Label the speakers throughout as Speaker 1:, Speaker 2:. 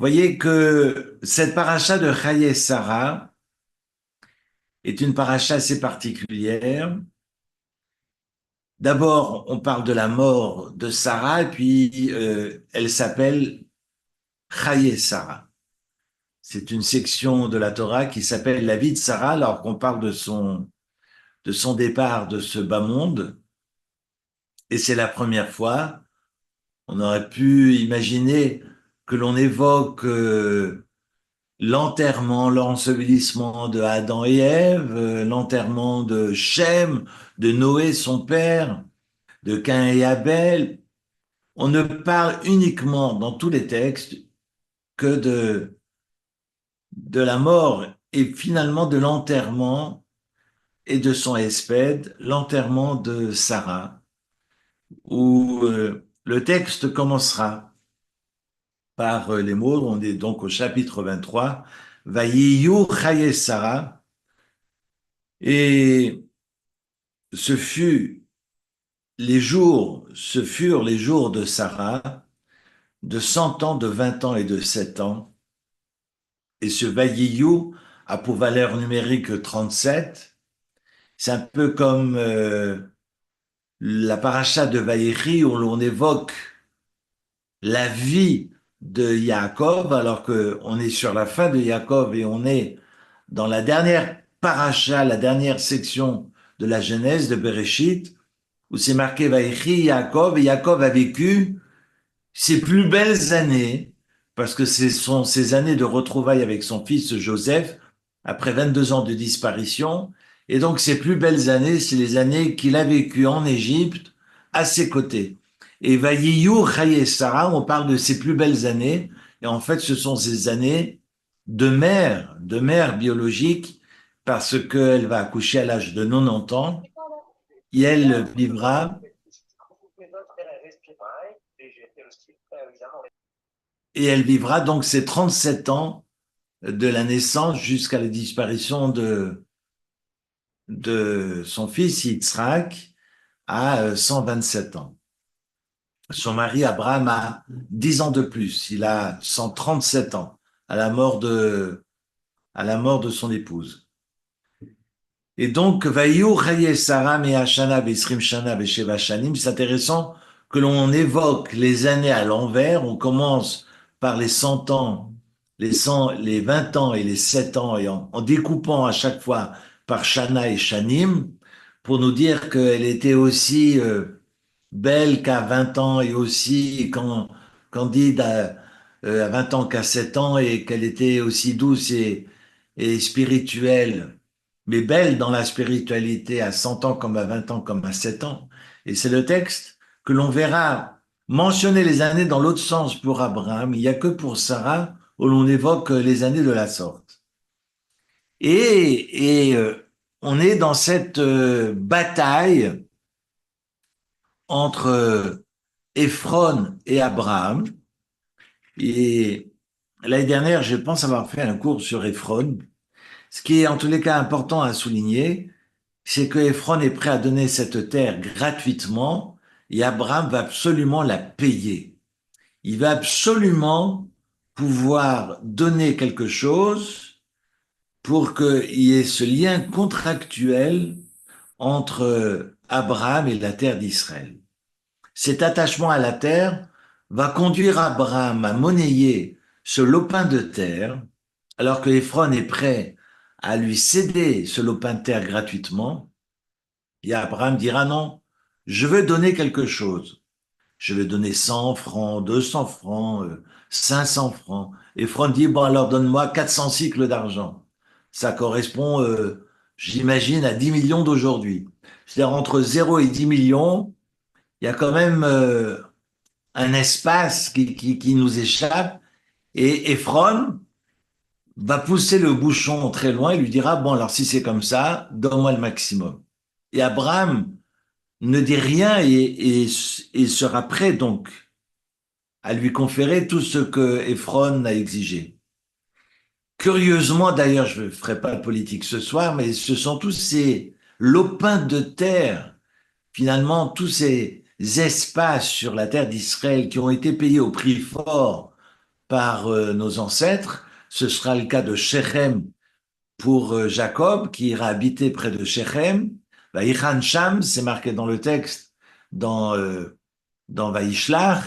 Speaker 1: Voyez que cette paracha de Chaye Sarah est une paracha assez particulière. D'abord, on parle de la mort de Sarah, et puis elle s'appelle Chaye Sarah. C'est une section de la Torah qui s'appelle la vie de Sarah, alors qu'on parle de son départ de ce bas monde. Et c'est la première fois. On aurait pu imaginer que l'on évoque l'enterrement, l'ensevelissement de Adam et Ève, l'enterrement de Shem, de Noé, son père, de Caïn et Abel. On ne parle uniquement dans tous les textes que de la mort et finalement de l'enterrement et de son espède, l'enterrement de Sarah, où le texte commencera par les mots, on est donc au chapitre 23, Vayiyu Chaye Sarah, et ce furent les jours de Sarah, de 100 ans, de 20 ans et de 7 ans. Et ce Vayiyu a pour valeur numérique 37. C'est un peu comme la paracha de Vaïri où l'on évoque la vie de Yaakov, alors qu'on est sur la fin de Yaakov et on est dans la dernière paracha, la dernière section de la Genèse de Bereshit, où c'est marqué Vaïchi Yaakov, et Yaakov a vécu ses plus belles années, parce que ce sont ses années de retrouvailles avec son fils Joseph, après 22 ans de disparition, et donc ses plus belles années, c'est les années qu'il a vécues en Égypte, à ses côtés. Et Vayiyu Chaye Sarah, on parle de ses plus belles années, et en fait, ce sont ses années de mère biologique, parce qu'elle va accoucher à l'âge de 90 ans, et elle vivra donc ses 37 ans de la naissance jusqu'à la disparition de son fils Yitzhak à 127 ans. Son mari Abraham a 10 ans de plus, il a 137 ans à à la mort de son épouse. Et donc, Vayu Chaye Sarah Me'ashana B'Isrim Shana B'Sheva Shanim, c'est intéressant que l'on évoque les années à l'envers. On commence par les 100 ans, les 20 ans et les 7 ans, et en découpant à chaque fois par Shana et Shanim, pour nous dire qu'elle était aussi belle qu'à 20 ans et aussi candide à 20 ans qu'à 7 ans, et qu'elle était aussi douce et spirituelle, mais belle dans la spiritualité à 100 ans comme à 20 ans comme à 7 ans. Et c'est le texte que l'on verra mentionner les années dans l'autre sens pour Abraham. Il n'y a que pour Sarah où l'on évoque les années de la sorte. On est dans cette bataille entre Ephron et Abraham. Et l'année dernière, je pense avoir fait un cours sur Ephron. Ce qui est en tous les cas important à souligner, c'est que Ephron est prêt à donner cette terre gratuitement et Abraham va absolument la payer. Il va absolument pouvoir donner quelque chose pour qu'il y ait ce lien contractuel entre Abraham et la terre d'Israël. Cet attachement à la terre va conduire Abraham à monnayer ce lopin de terre, alors que Ephron est prêt à lui céder ce lopin de terre gratuitement. Et Abraham dira non, je veux donner quelque chose. Je vais donner 100 francs, 200 francs, 500 francs. Ephron dit, bon alors donne-moi 400 cycles d'argent. Ça correspond, j'imagine, à 10 millions d'aujourd'hui. C'est-à-dire entre 0 et 10 millions, il y a quand même un espace qui nous échappe. Et Ephron va pousser le bouchon très loin et lui dira, bon, alors si c'est comme ça, donne-moi le maximum. Et Abraham ne dit rien et sera prêt donc à lui conférer tout ce que Ephron a exigé. Curieusement, d'ailleurs, je ne ferai pas de politique ce soir, mais ce sont tous ces lopins de terre, finalement, tous ces espaces sur la terre d'Israël qui ont été payés au prix fort par nos ancêtres. Ce sera le cas de Shechem pour Jacob, qui ira habiter près de Shechem. Vaïchan Sham, c'est marqué dans le texte, dans Vaïshlach.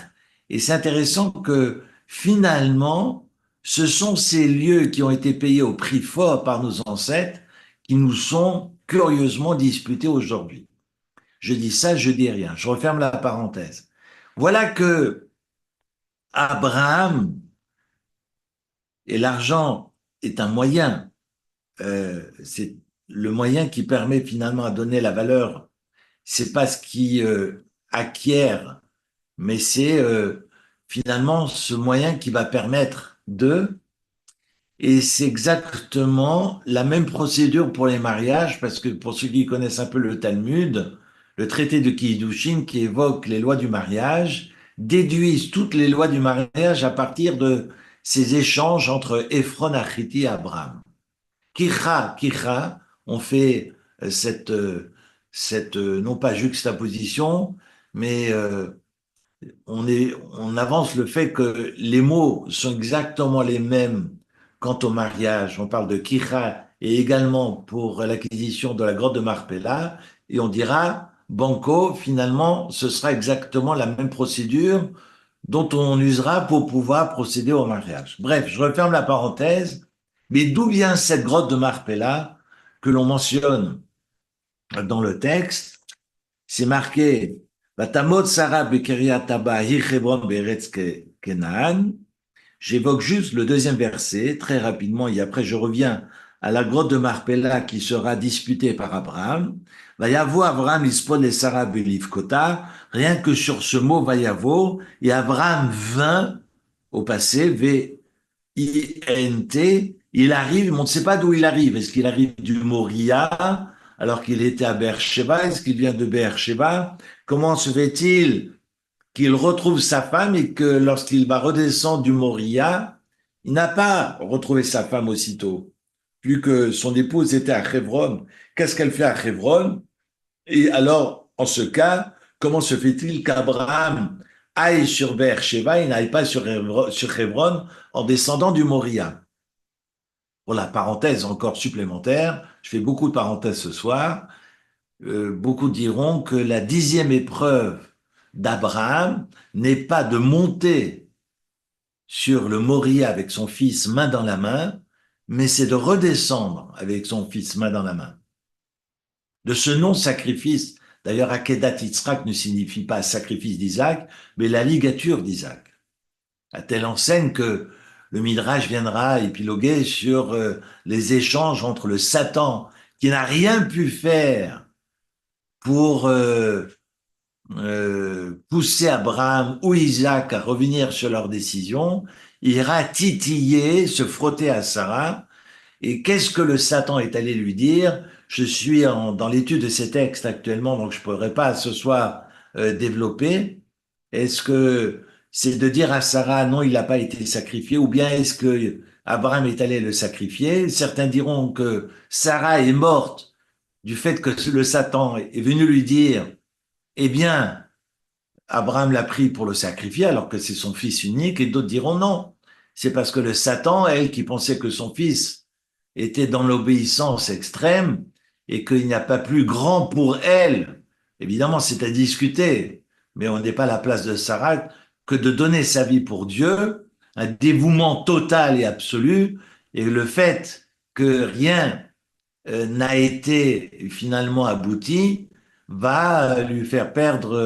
Speaker 1: Et c'est intéressant que finalement, ce sont ces lieux qui ont été payés au prix fort par nos ancêtres qui nous sont curieusement disputés aujourd'hui. Je dis ça, je dis rien. Je referme la parenthèse. Voilà que Abraham, et l'argent est un moyen, c'est le moyen qui permet finalement à donner la valeur. C'est pas ce qui acquiert, mais c'est finalement ce moyen qui va permettre de. Et c'est exactement la même procédure pour les mariages, parce que pour ceux qui connaissent un peu le Talmud, le traité de Kiddushin qui évoque les lois du mariage déduisent toutes les lois du mariage à partir de ces échanges entre Ephron, Achiti et Abraham. Kicha, on fait cette non pas juxtaposition, mais on avance le fait que les mots sont exactement les mêmes quant au mariage. On parle de kicha et également pour l'acquisition de la grotte de Marpella et on dira banco, finalement, ce sera exactement la même procédure dont on usera pour pouvoir procéder au mariage. Bref, je referme la parenthèse. Mais d'où vient cette grotte de Marpella que l'on mentionne dans le texte? C'est marqué Vatamot Sarah Bekeriat Taba hi Hebron be'eretz Kenaan. J'évoque juste le deuxième verset très rapidement et après je reviens à la grotte de Marpella qui sera disputée par Abraham. Vayavo Abraham ispod et Sarah belivkota. Rien que sur ce mot Vayavo, et Abraham vint au passé, V-I-N-T, il arrive, mais on ne sait pas d'où il arrive. Est-ce qu'il arrive du Moria alors qu'il était à Beersheba? Est-ce qu'il vient de Beersheba? Comment se fait-il qu'il retrouve sa femme et que lorsqu'il va redescendre du Moria, il n'a pas retrouvé sa femme aussitôt, vu que son épouse était à Hebron? Qu'est-ce qu'elle fait à Hebron? Et alors, en ce cas, comment se fait-il qu'Abraham aille sur Beersheba et n'aille pas sur Hebron en descendant du Moria? Pour la parenthèse encore supplémentaire, je fais beaucoup de parenthèses ce soir, beaucoup diront que la 10e épreuve d'Abraham n'est pas de monter sur le Moria avec son fils main dans la main, mais c'est de redescendre avec son fils main dans la main. De ce non-sacrifice, d'ailleurs, Akedat Yitzhak ne signifie pas sacrifice d'Isaac, mais la ligature d'Isaac. À telle enseigne que le Midrash viendra épiloguer sur les échanges entre le Satan, qui n'a rien pu faire pour pousser Abraham ou Isaac à revenir sur leur décision, ira titiller, se frotter à Sarah. Et qu'est-ce que le Satan est allé lui dire? Je suis dans l'étude de ces textes actuellement, donc je ne pourrais pas ce soir développer. Est-ce que c'est de dire à Sarah, non, il n'a pas été sacrifié, ou bien est-ce que Abraham est allé le sacrifier? Certains diront que Sarah est morte du fait que le Satan est venu lui dire, eh bien, Abraham l'a pris pour le sacrifier alors que c'est son fils unique, et d'autres diront non. C'est parce que le Satan, elle, qui pensait que son fils était dans l'obéissance extrême et qu'il n'y a pas plus grand pour elle. Évidemment, c'est à discuter, mais on n'est pas à la place de Sarah que de donner sa vie pour Dieu, un dévouement total et absolu, et le fait que rien n'a été finalement abouti va lui faire perdre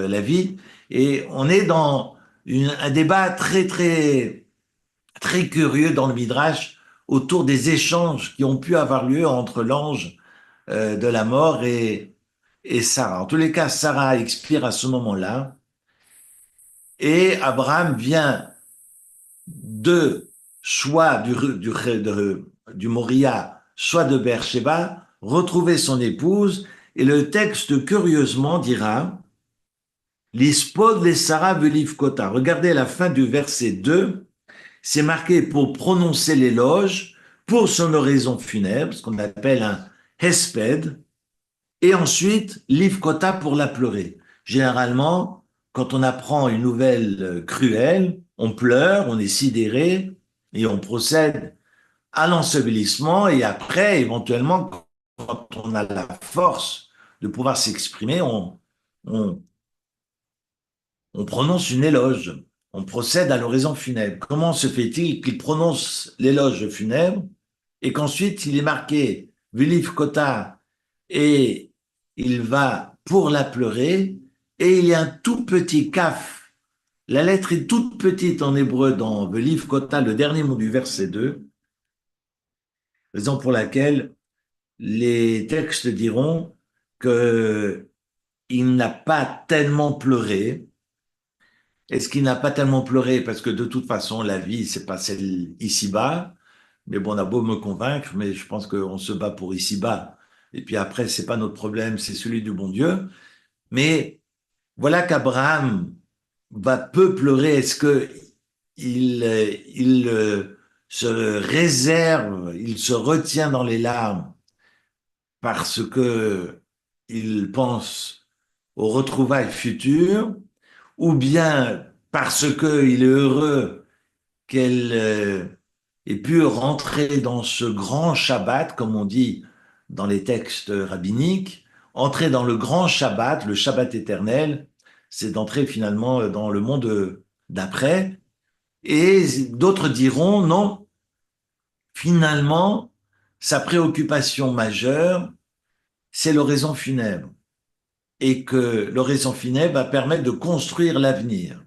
Speaker 1: la vie. Et on est dans un débat très curieux dans le Midrash autour des échanges qui ont pu avoir lieu entre l'ange de la mort et Sarah. En tous les cas, Sarah expire à ce moment-là et Abraham vient de soit du Moria, soit de Beersheba, retrouver son épouse, et le texte curieusement dira L'ispod les Sarah velivkota. Regardez la fin du verset 2, c'est marqué pour prononcer l'éloge, pour son oraison funèbre, ce qu'on appelle un hesped, et ensuite livkota pour la pleurer. Généralement, quand on apprend une nouvelle cruelle, on pleure, on est sidéré et on procède à l'ensevelissement et après, éventuellement, quand on a la force de pouvoir s'exprimer, on, on prononce une éloge, on procède à l'oraison funèbre. Comment se fait-il qu'il prononce l'éloge funèbre et qu'ensuite il est marqué Viliv Kota et il va pour la pleurer et il y a un tout petit kaf. La lettre est toute petite en hébreu dans Viliv Kota, le dernier mot du verset 2, raison pour laquelle les textes diront que il n'a pas tellement pleuré. Est-ce qu'il n'a pas tellement pleuré? Parce que de toute façon, la vie, c'est pas celle ici-bas. Mais bon, on a beau me convaincre, mais je pense qu'on se bat pour ici-bas. Et puis après, c'est pas notre problème, c'est celui du bon Dieu. Mais voilà qu'Abraham va peu pleurer. Est-ce que il se réserve, il se retient dans les larmes parce que il pense aux retrouvailles futures, ou bien parce qu'il est heureux qu'elle ait pu rentrer dans ce grand Shabbat, comme on dit dans les textes rabbiniques, entrer dans le grand Shabbat, le Shabbat éternel, c'est d'entrer finalement dans le monde d'après. Et d'autres diront, non, finalement, sa préoccupation majeure, c'est l'oraison funèbre. Et que l'oraison funèbre va permettre de construire l'avenir.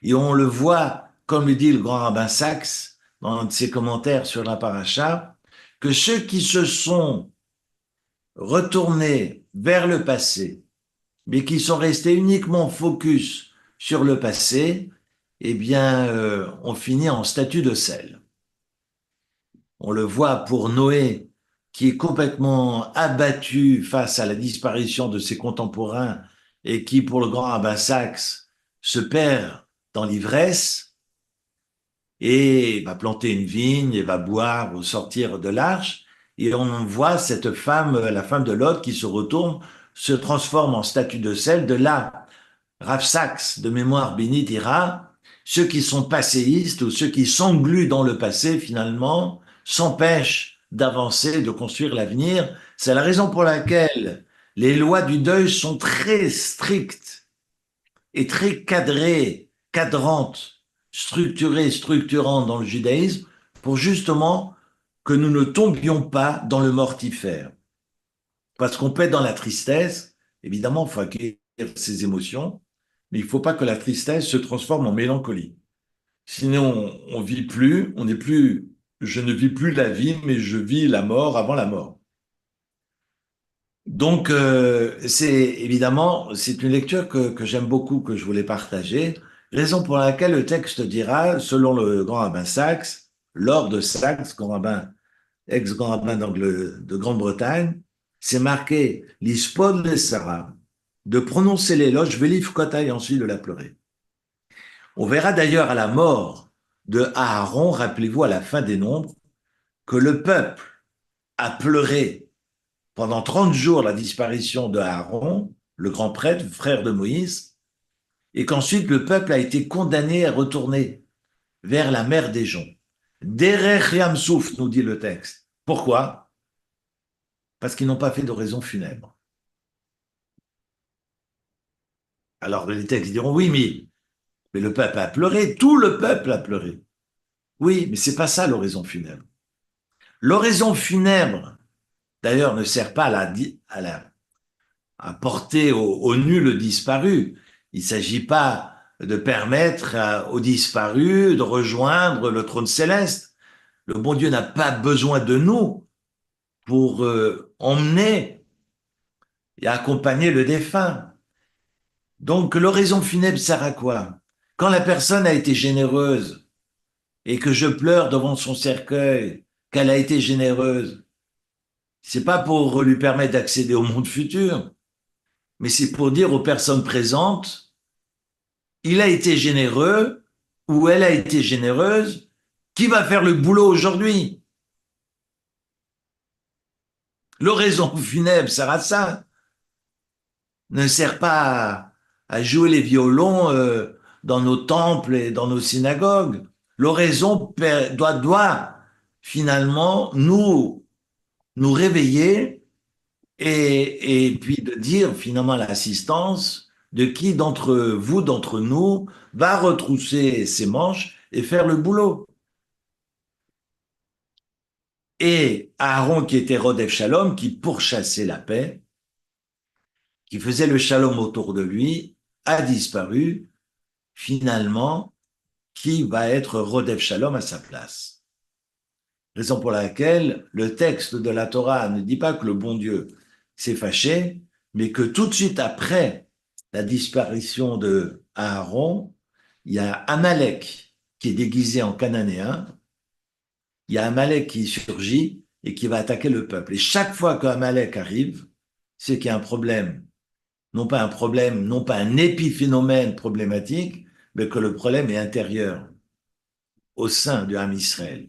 Speaker 1: Et on le voit, comme le dit le grand rabbin Sachs dans un de ses commentaires sur la paracha, que ceux qui se sont retournés vers le passé, mais qui sont restés uniquement focus sur le passé, eh bien, on finit en statue de sel. On le voit pour Noé, qui est complètement abattu face à la disparition de ses contemporains et qui, pour le grand rabbin Sachs, se perd dans l'ivresse et va planter une vigne et va boire au sortir de l'arche. Et on voit cette femme, la femme de Lot, qui se retourne, se transforme en statue de sel. De là, Rav Sachs, de mémoire bénie, dira, ceux qui sont passéistes ou ceux qui s'engluent dans le passé, finalement, s'empêchent d'avancer, de construire l'avenir. C'est la raison pour laquelle les lois du deuil sont très strictes et très cadrées, cadrantes, structurées, structurantes dans le judaïsme, pour justement que nous ne tombions pas dans le mortifère. Parce qu'on peut être dans la tristesse, évidemment, il faut accueillir ses émotions, mais il ne faut pas que la tristesse se transforme en mélancolie. Sinon, on vit plus, on n'est plus, je ne vis plus la vie, mais je vis la mort avant la mort. Donc, c'est évidemment, c'est une lecture que j'aime beaucoup, que je voulais partager, raison pour laquelle le texte dira, selon le grand rabbin Sachs, Lord de Sachs, grand rabbin, ex-grand rabbin de Grande-Bretagne, c'est marqué l'ispod le Sarah, de prononcer l'éloge, Velif Kota et ensuite de la pleurer. On verra d'ailleurs à la mort de Aaron, rappelez-vous à la fin des Nombres, que le peuple a pleuré pendant 30 jours la disparition de Aaron, le grand prêtre, frère de Moïse, et qu'ensuite le peuple a été condamné à retourner vers la mer des joncs. Derech Yamsouf, nous dit le texte. Pourquoi? Parce qu'ils n'ont pas fait d'oraison funèbre. Alors les textes diront, oui, mais le peuple a pleuré, tout le peuple a pleuré. Oui, mais c'est pas ça l'oraison funèbre. L'oraison funèbre, d'ailleurs, ne sert pas à porter au nu le disparu. Il ne s'agit pas de permettre aux disparus de rejoindre le trône céleste. Le bon Dieu n'a pas besoin de nous pour emmener et accompagner le défunt. Donc l'oraison funèbre sert à quoi? Quand la personne a été généreuse et que je pleure devant son cercueil, qu'elle a été généreuse, c'est pas pour lui permettre d'accéder au monde futur, mais c'est pour dire aux personnes présentes, il a été généreux ou elle a été généreuse, qui va faire le boulot aujourd'hui? L'oraison funèbre sert à ça, ne sert pas à jouer les violons dans nos temples et dans nos synagogues. L'oraison doit finalement nous réveiller et puis de dire finalement à l'assistance de qui d'entre vous, d'entre nous, va retrousser ses manches et faire le boulot. Et Aaron, qui était Rodef Shalom, qui pourchassait la paix, qui faisait le shalom autour de lui, a disparu. Finalement, qui va être Rodef Shalom à sa place? Raison pour laquelle le texte de la Torah ne dit pas que le bon Dieu s'est fâché, mais que tout de suite après la disparition de Aaron, il y a Amalek qui est déguisé en cananéen, il y a Amalek qui surgit et qui va attaquer le peuple. Et chaque fois qu'Amalek arrive, c'est qu'il y a un problème. Non pas un épiphénomène problématique, mais que le problème est intérieur au sein du Ham Israël.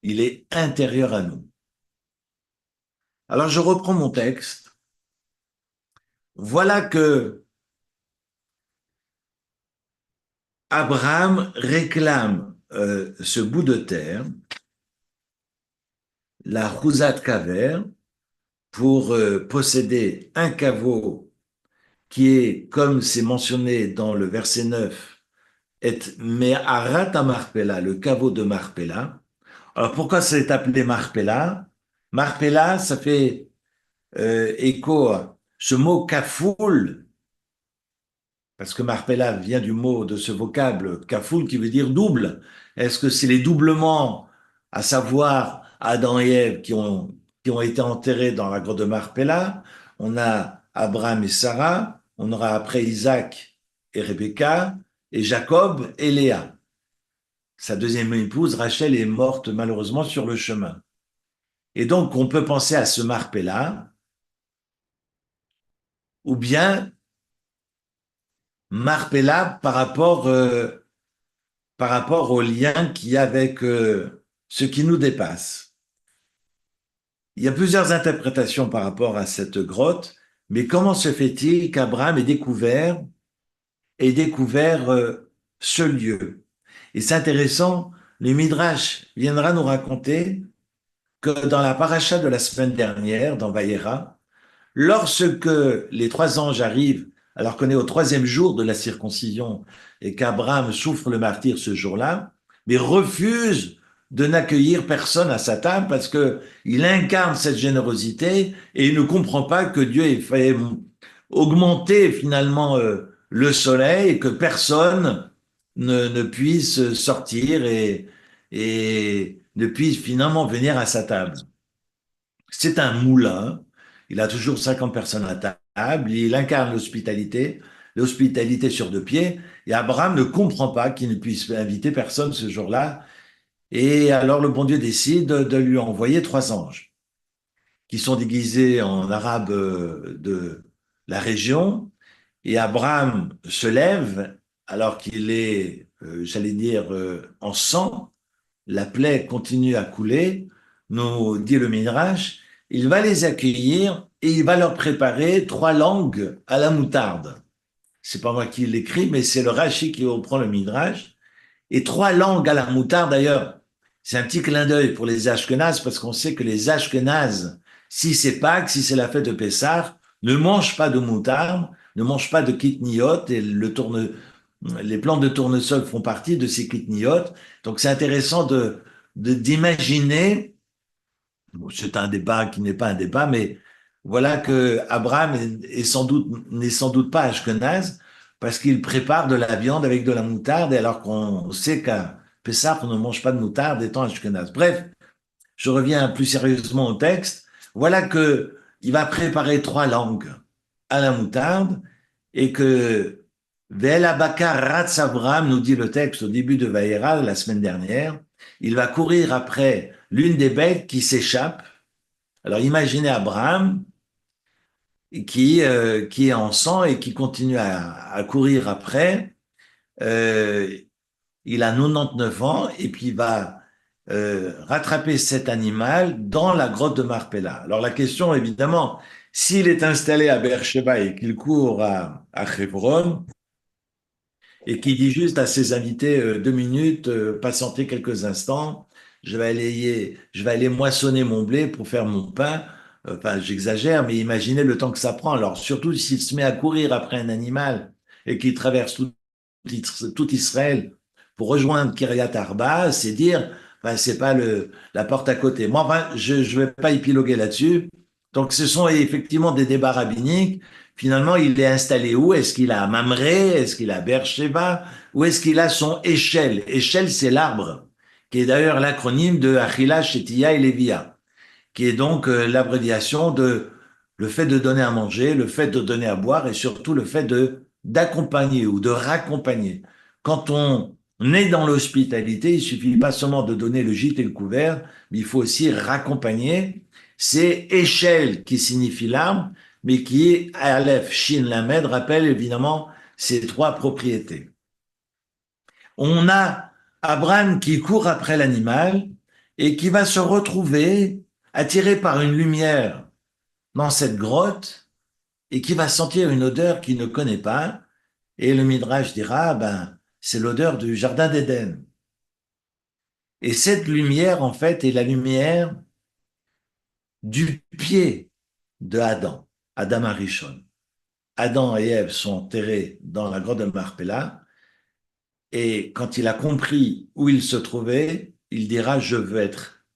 Speaker 1: Il est intérieur à nous. Alors je reprends mon texte. Voilà que Abraham réclame ce bout de terre, la Khuzat Kaver, pour posséder un caveau qui est, comme c'est mentionné dans le verset 9, est Me'arat Marpella, le caveau de Marpella. Alors pourquoi c'est appelé Marpella? Marpella, ça fait écho à ce mot kafoul, parce que Marpella vient du mot de ce vocable kafoul qui veut dire double. Est-ce que c'est les doublements, à savoir Adam et Ève, qui ont été enterrés dans la grotte de Marpella? On a Abraham et Sarah, on aura après Isaac et Rebecca, et Jacob et Léa. Sa deuxième épouse, Rachel, est morte malheureusement sur le chemin. Et donc, on peut penser à ce Marpella, ou bien Marpella par rapport au lien qu'il y a avec ce qui nous dépasse. Il y a plusieurs interprétations par rapport à cette grotte, mais comment se fait-il qu'Abraham ait découvert ce lieu? Et c'est intéressant, le Midrash viendra nous raconter que dans la paracha de la semaine dernière, dans Vayera, lorsque les trois anges arrivent, alors qu'on est au troisième jour de la circoncision et qu'Abraham souffre le martyre ce jour-là, mais refuse de n'accueillir personne à sa table parce que il incarne cette générosité et il ne comprend pas que Dieu ait fait augmenter finalement le soleil et que personne ne puisse sortir et ne puisse finalement venir à sa table. C'est un moulin. Il a toujours 50 personnes à table. Il incarne l'hospitalité sur deux pieds. Et Abraham ne comprend pas qu'il ne puisse inviter personne ce jour-là. Et alors le bon Dieu décide de lui envoyer trois anges qui sont déguisés en arabe de la région. Et Abraham se lève alors qu'il est, j'allais dire, en sang. La plaie continue à couler, nous dit le Midrash. Il va les accueillir et il va leur préparer trois langues à la moutarde. C'est pas moi qui l'écris, mais c'est le Rashi qui reprend le Midrash. Et trois langues à la moutarde, d'ailleurs, c'est un petit clin d'œil pour les Ashkenazes, parce qu'on sait que les Ashkenazes, si c'est Pâques, si c'est la fête de Pessah, ne mangent pas de moutarde, ne mangent pas de kitniot, et les plantes de tournesol font partie de ces kitniot. Donc c'est intéressant d'imaginer, bon, c'est un débat qui n'est pas un débat, mais voilà que Abraham n'est sans doute pas ashkenaz parce qu'il prépare de la viande avec de la moutarde, alors qu'on sait qu'à Pessah, on ne mange pas de moutarde étant ashkenaz. Bref, je reviens plus sérieusement au texte. Voilà que il va préparer trois langues à la moutarde et que Ve'el Abakar Ratz Abraham, nous dit le texte au début de Vaïra la semaine dernière, il va courir après l'une des bêtes qui s'échappe. Alors imaginez Abraham qui est en sang et qui continue à courir après. Euh, il a 99 ans et puis il va rattraper cet animal dans la grotte de Marpella. Alors la question, évidemment, s'il est installé à Beersheba et qu'il court à Hebron, et qui dit juste à ses invités 2 minutes, patientez quelques instants, je vais aller moissonner mon blé pour faire mon pain. Enfin, j'exagère, mais imaginez le temps que ça prend. Alors, surtout s'il se met à courir après un animal et qu'il traverse tout Israël pour rejoindre Kiryat Arba, c'est dire, enfin, c'est pas la porte à côté. Moi, enfin, je vais pas épiloguer là-dessus. Donc, ce sont effectivement des débats rabbiniques. Finalement, il est installé où? Est-ce qu'il a Mamré? Est-ce qu'il a Beersheba? Où est-ce qu'il a son échelle? Échelle, c'est l'arbre, qui est d'ailleurs l'acronyme de Achila, Shetia et Lévia, qui est donc l'abréviation de le fait de donner à manger, le fait de donner à boire et surtout le fait de d'accompagner ou de raccompagner. Quand on est dans l'hospitalité, il suffit pas seulement de donner le gîte et le couvert, mais il faut aussi raccompagner. C'est échelle qui signifie l'arbre, mais qui est Aleph, Shin, Lamed, rappelle évidemment ces trois propriétés. On a Abraham qui court après l'animal et qui va se retrouver attiré par une lumière dans cette grotte et qui va sentir une odeur qu'il ne connaît pas. Et le Midrash dira, ben, c'est l'odeur du jardin d'Éden. Et cette lumière, en fait, est la lumière du pied de Adam, Adam Arishon. Adam et Ève sont enterrés dans la grotte de Marpella. Et quand il a compris où il se trouvait, il dira, je veux être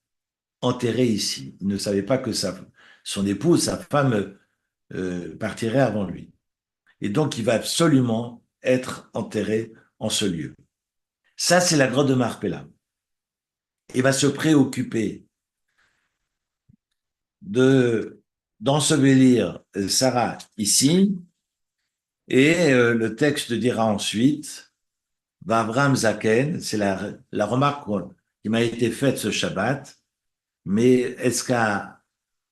Speaker 1: enterré ici. Il ne savait pas que son épouse, sa femme, partirait avant lui. Et donc, il va absolument être enterré en ce lieu. Ça, c'est la grotte de Marpella. Il va se préoccuper de d'ensevelir Sarah ici, et le texte dira ensuite, Avram Zaken, c'est la remarque qui m'a été faite ce Shabbat, mais est-ce qu'à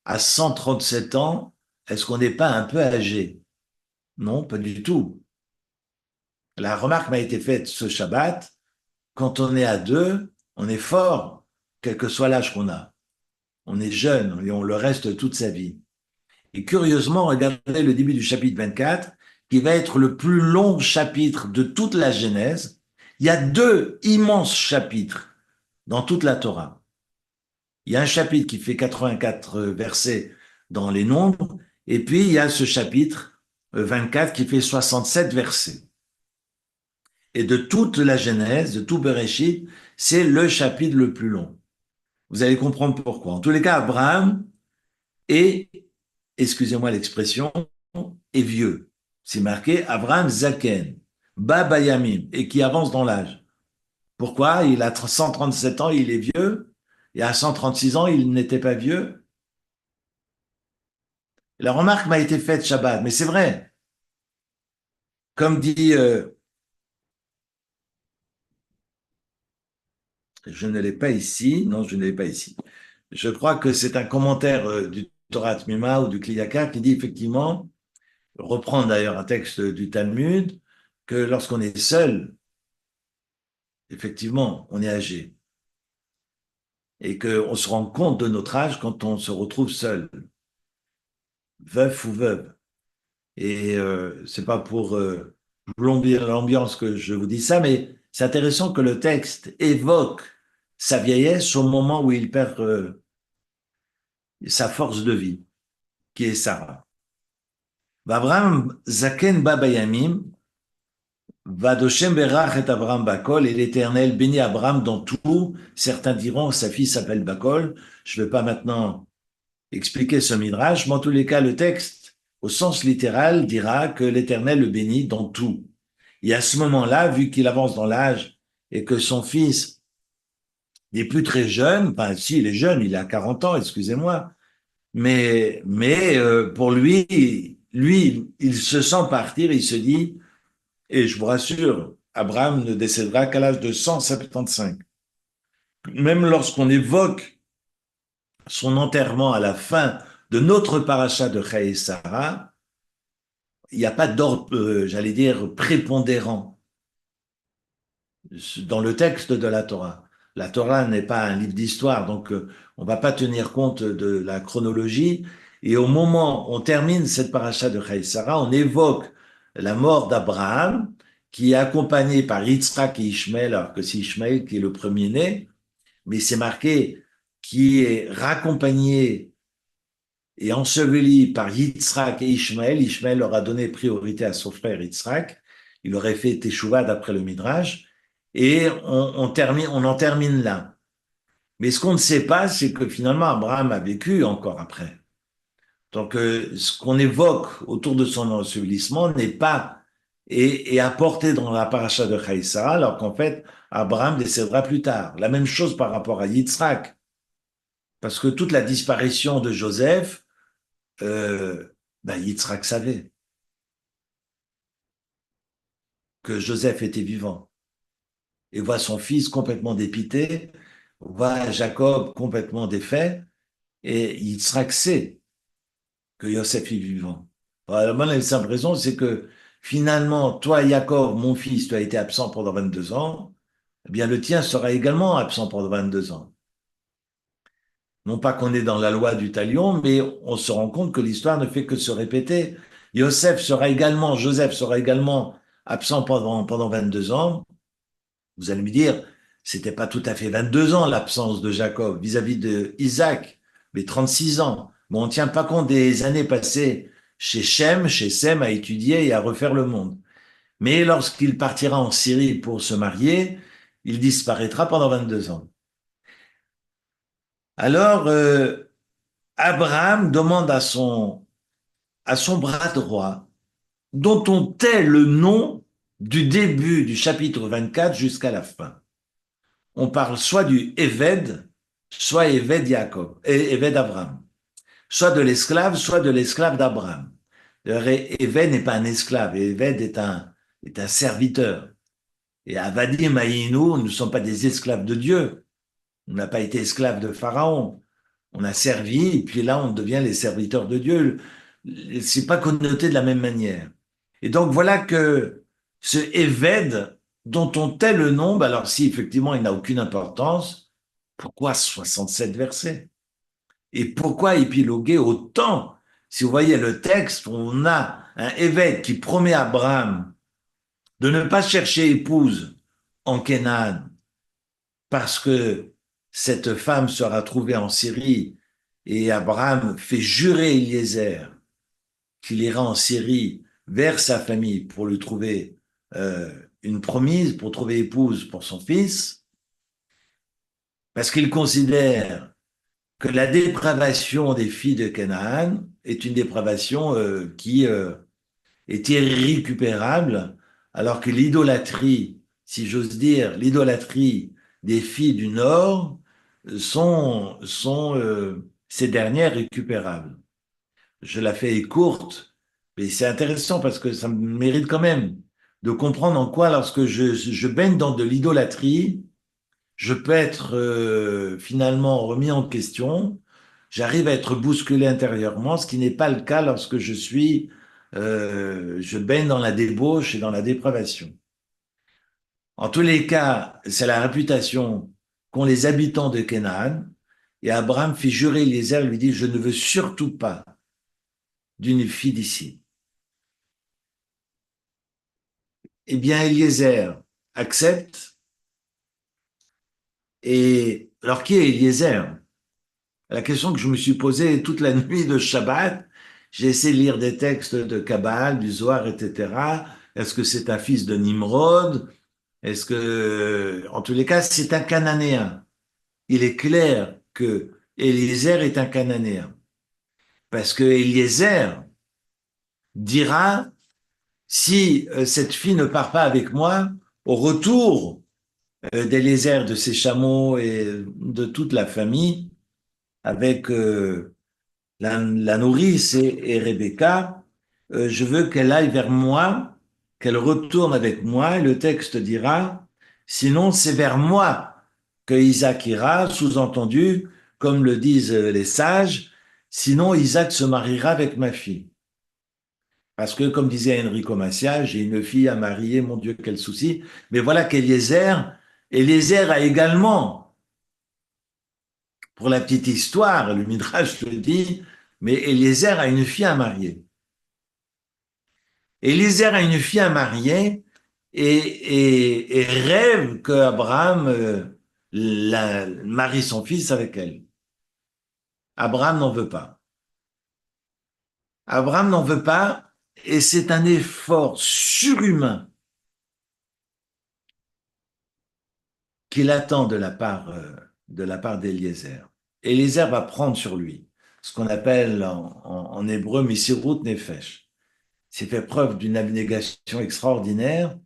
Speaker 1: 137 ans, est-ce qu'on n'est pas un peu âgé? Non, pas du tout. La remarque m'a été faite ce Shabbat, quand on est à deux, on est fort, quel que soit l'âge qu'on a. On est jeune et on le reste toute sa vie. Et curieusement, regardez le début du chapitre 24, qui va être le plus long chapitre de toute la Genèse. Il y a deux immenses chapitres dans toute la Torah. Il y a un chapitre qui fait 84 versets dans les nombres, et puis il y a ce chapitre 24 qui fait 67 versets. Et de toute la Genèse, de tout Bereshit, c'est le chapitre le plus long. Vous allez comprendre pourquoi. En tous les cas, Abraham est, excusez-moi l'expression, est vieux. C'est marqué Abraham Zaken, Baba Yamim, et qui avance dans l'âge. Pourquoi? Il a 137 ans, il est vieux, et à 136 ans, il n'était pas vieux. La remarque m'a été faite Shabbat, mais c'est vrai. Comme dit, je ne l'ai pas ici, non, je ne l'ai pas ici. Je crois que c'est un commentaire du Torah Mima ou du Kliyaka qui dit effectivement, reprend d'ailleurs un texte du Talmud, que lorsqu'on est seul, effectivement, on est âgé. Et qu'on se rend compte de notre âge quand on se retrouve seul, veuf ou veuve. Et c'est pas pour plombir l'ambiance que je vous dis ça, mais c'est intéressant que le texte évoque sa vieillesse au moment où il perd sa force de vie, qui est Sarah. Abraham Zaken Baba Yamim, Vadoshem Berach et Abraham Bakol, et l'Éternel bénit Abraham dans tout. Certains diront sa fille s'appelle Bakol. Je ne vais pas maintenant expliquer ce midrash, mais en tous les cas, le texte, au sens littéral, dira que l'Éternel le bénit dans tout. Et à ce moment-là, vu qu'il avance dans l'âge et que son fils n'est plus très jeune, enfin si, il est jeune, il a 40 ans, excusez-moi, mais pour lui, il se sent partir, il se dit, et je vous rassure, Abraham ne décédera qu'à l'âge de 175. Même lorsqu'on évoque son enterrement à la fin de notre paracha de Chayei Sarah, il n'y a pas d'ordre, j'allais dire, prépondérant dans le texte de la Torah. La Torah n'est pas un livre d'histoire, donc on ne va pas tenir compte de la chronologie. Et au moment où on termine cette paracha de Chayei Sarah, on évoque la mort d'Abraham, qui est accompagné par Yitzhak et Ishmaël, alors que c'est Ishmaël qui est le premier-né, mais c'est marqué qui est raccompagné et enseveli par Yitzhak et Ishmaël. Ishmaël leur a donné priorité à son frère Yitzhak. Il aurait fait Teshuvah d'après le Midrash. Et on en termine là. Mais ce qu'on ne sait pas, c'est que finalement, Abraham a vécu encore après. Donc, ce qu'on évoque autour de son ensevelissement n'est pas et apporté dans la paracha de Chaïsara, alors qu'en fait, Abraham décédera plus tard. La même chose par rapport à Yitzhak, parce que toute la disparition de Joseph, Yitzhak savait que Joseph était vivant et voit son fils complètement dépité, voit Jacob complètement défait, et Yitzhak sait que Yosef est vivant. Alors, moi, la simple raison, c'est que finalement, toi, Jacob, mon fils, tu as été absent pendant 22 ans, eh bien, le tien sera également absent pendant 22 ans. Non pas qu'on est dans la loi du talion, mais on se rend compte que l'histoire ne fait que se répéter. Joseph sera également absent pendant 22 ans. Vous allez me dire, c'était pas tout à fait 22 ans l'absence de Jacob vis-à-vis de Isaac, mais 36 ans. Mais on ne tient pas compte des années passées chez Sem à étudier et à refaire le monde. Mais lorsqu'il partira en Syrie pour se marier, il disparaîtra pendant 22 ans. Alors, Abraham demande à son bras droit, dont on tait le nom du début du chapitre 24 jusqu'à la fin. On parle soit du Eved, soit Eved Jacob, Eved Abraham, soit de l'esclave d'Abraham. Eved n'est pas un esclave, Eved est un serviteur. Et Avadim Aïnou, nous ne sommes pas des esclaves de Dieu. On n'a pas été esclaves de Pharaon. On a servi, et puis là, on devient les serviteurs de Dieu. C'est pas connoté de la même manière. Et donc, voilà que ce Eved, dont on tait le nom, alors si effectivement il n'a aucune importance, pourquoi 67 versets? Et pourquoi épiloguer autant? Si vous voyez le texte, on a un évêque qui promet à Abraham de ne pas chercher épouse en Canaan parce que cette femme sera trouvée en Syrie et Abraham fait jurer Eliezer qu'il ira en Syrie vers sa famille pour lui trouver une promise, pour trouver épouse pour son fils, parce qu'il considère que la dépravation des filles de Canaan est une dépravation qui est irrécupérable, alors que l'idolâtrie, si j'ose dire, l'idolâtrie des filles du Nord sont ces dernières récupérables. Je la fais courte, mais c'est intéressant parce que ça me mérite quand même de comprendre en quoi, lorsque je baigne dans de l'idolâtrie, je peux être finalement remis en question, j'arrive à être bousculé intérieurement, ce qui n'est pas le cas lorsque je baigne dans la débauche et dans la dépravation. En tous les cas, c'est la réputation qu'ont les habitants de Canaan, et Abraham fit jurer Eliezer, lui dit, je ne veux surtout pas d'une fille d'ici. Eh bien, Eliezer accepte, et alors qui est Eliezer? La question que je me suis posée toute la nuit de Shabbat, j'ai essayé de lire des textes de Kabbal, du Zohar, etc. Est-ce que c'est un fils de Nimrod? Est-ce que, en tous les cas, c'est un Cananéen? Il est clair que Eliezer est un Cananéen. Parce que Eliezer dira, si cette fille ne part pas avec moi, au retour d'Eliezer, de ses chameaux et de toute la famille, avec la nourrice et Rebecca, je veux qu'elle aille vers moi, qu'elle retourne avec moi. Et le texte dira, sinon c'est vers moi que Isaac ira, sous-entendu, comme le disent les sages, sinon Isaac se mariera avec ma fille. Parce que, comme disait Enrico Macias, j'ai une fille à marier, mon Dieu, quel souci. Mais voilà Eliezer a également, pour la petite histoire, le Midrash le dit, mais Eliezer a une fille à marier. Eliezer a une fille à marier et rêve qu'Abraham marie son fils avec elle. Abraham n'en veut pas. Abraham n'en veut pas et c'est un effort surhumain qu'il attend de la part d'Eliezer. Eliezer va prendre sur lui ce qu'on appelle en hébreu Messirut Nefesh. Il fait preuve d'une abnégation extraordinaire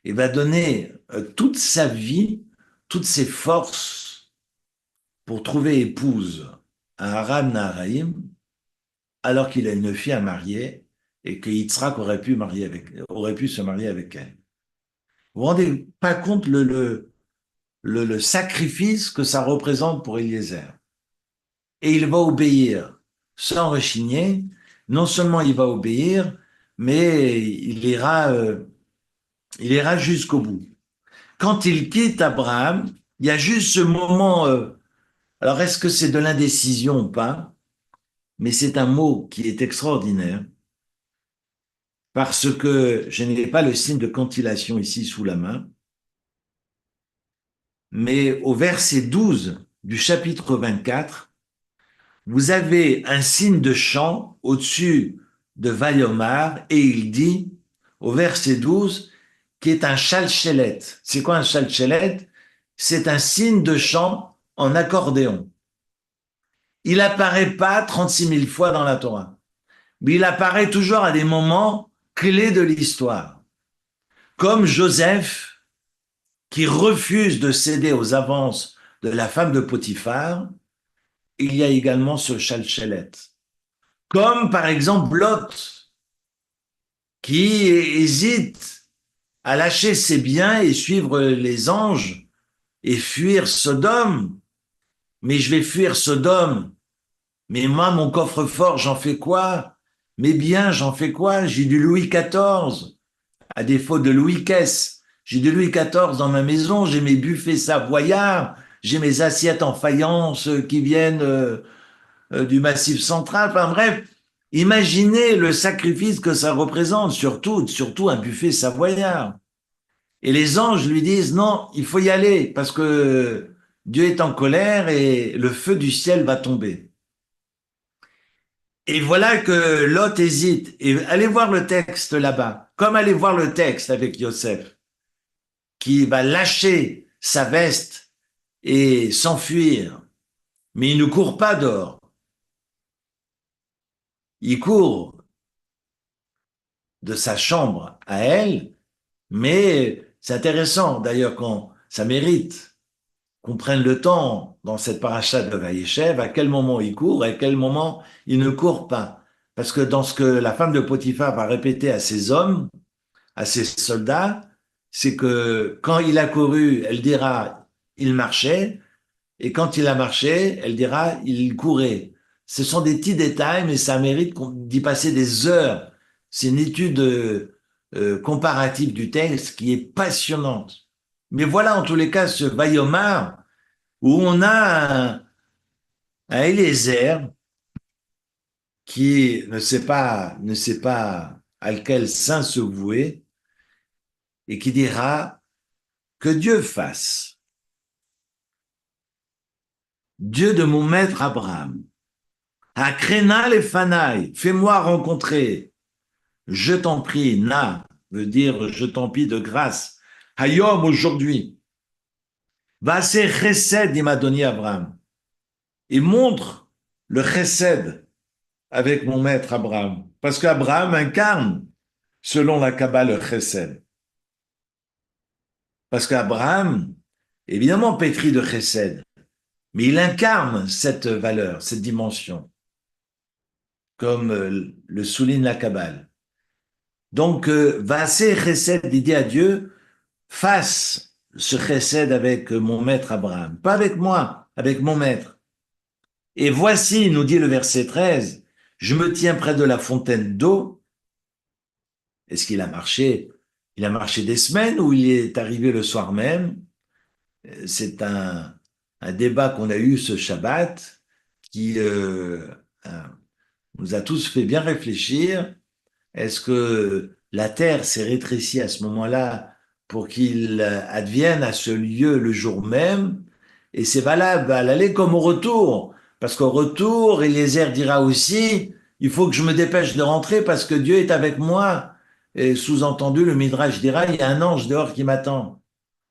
Speaker 1: et va donner toute sa vie, toutes ses forces pour trouver épouse à Aram Naharaim, alors qu'il a une fille à marier et que Yitzhak aurait pu se marier avec elle. Vous vous rendez pas compte le sacrifice que ça représente pour Eliezer. Et il va obéir sans rechigner. Non seulement il va obéir, mais il ira jusqu'au bout. Quand il quitte Abraham, il y a juste ce moment. Alors, est-ce que c'est de l'indécision ou pas? Mais c'est un mot qui est extraordinaire parce que je n'ai pas le signe de cantillation ici sous la main, mais au verset 12 du chapitre 24, vous avez un signe de chant au-dessus de Vayomar et il dit au verset 12 qui est un chalchelet. C'est quoi un chalchelet? C'est un signe de chant en accordéon. Il apparaît pas 36 000 fois dans la Torah, mais il apparaît toujours à des moments clés de l'histoire. Comme Joseph, qui refuse de céder aux avances de la femme de Potiphar, il y a également ce chalchelet. Comme par exemple Lot, qui hésite à lâcher ses biens et suivre les anges et fuir Sodome. Mais je vais fuir Sodome. Mais moi, mon coffre-fort, j'en fais quoi? Mes biens, j'en fais quoi? J'ai du Louis XIV, à défaut de Louis XV. J'ai du Louis XIV dans ma maison, j'ai mes buffets savoyards, j'ai mes assiettes en faïence qui viennent du Massif central. Enfin bref, imaginez le sacrifice que ça représente, surtout un buffet savoyard. Et les anges lui disent, non, il faut y aller parce que Dieu est en colère et le feu du ciel va tomber. Et voilà que Lot hésite. Et allez voir le texte là-bas, comme allez voir le texte avec Yosef, qui va lâcher sa veste et s'enfuir. Mais il ne court pas dehors. Il court de sa chambre à elle, mais c'est intéressant d'ailleurs quand ça mérite qu'on prenne le temps dans cette paracha de Vaïechev, à quel moment il court et à quel moment il ne court pas. Parce que dans ce que la femme de Potiphar va répéter à ses hommes, à ses soldats, c'est que quand il a couru, elle dira il marchait, et quand il a marché, elle dira il courait. Ce sont des petits détails, mais ça mérite d'y passer des heures. C'est une étude comparative du texte qui est passionnante. Mais voilà en tous les cas ce Vayomar où on a un Eliezer qui ne sait pas à quel saint se vouer et qui dira que Dieu fasse, Dieu de mon maître Abraham, Akrena les fanaï, fais-moi rencontrer, je t'en prie, na, veut dire je t'en prie de grâce, Hayom aujourd'hui, va c'est chesed, il m'a donné Abraham, et montre le chesed avec mon maître Abraham, parce qu'Abraham incarne, selon la Kabbale, le chesed. Parce qu'Abraham, évidemment, pétri de chesed, mais il incarne cette valeur, cette dimension, comme le souligne la Kabbale. Donc, Vaasé chesed, il dit à Dieu, fasse ce chesed avec mon maître Abraham, pas avec moi, avec mon maître. Et voici, nous dit le verset 13, je me tiens près de la fontaine d'eau. Est-ce qu'il a marché? Il a marché des semaines ou il est arrivé le soir même? C'est un débat qu'on a eu ce Shabbat qui nous a tous fait bien réfléchir. Est-ce que la terre s'est rétrécie à ce moment-là pour qu'il advienne à ce lieu le jour même. Et c'est valable à l'aller comme au retour. Parce qu'au retour, Eliezer dira aussi, il faut que je me dépêche de rentrer parce que Dieu est avec moi. Et sous-entendu, le Midrash dira, il y a un ange dehors qui m'attend.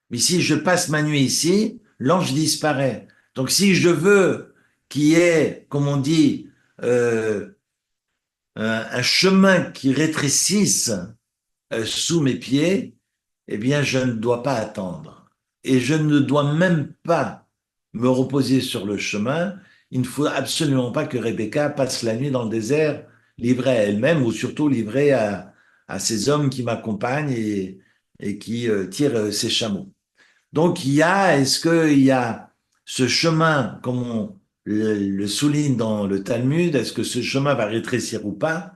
Speaker 1: Mais si je passe ma nuit ici, l'ange disparaît. Donc si je veux qu'il y ait, comme on dit, euh, un chemin qui rétrécisse sous mes pieds, eh bien, je ne dois pas attendre. Et je ne dois même pas me reposer sur le chemin. Il ne faut absolument pas que Rebecca passe la nuit dans le désert, livrée à elle-même, ou surtout livrée à ces hommes qui m'accompagnent et qui tirent ses chameaux. Donc, est-ce qu'il y a ce chemin, comme on le souligne dans le Talmud, est-ce que ce chemin va rétrécir ou pas?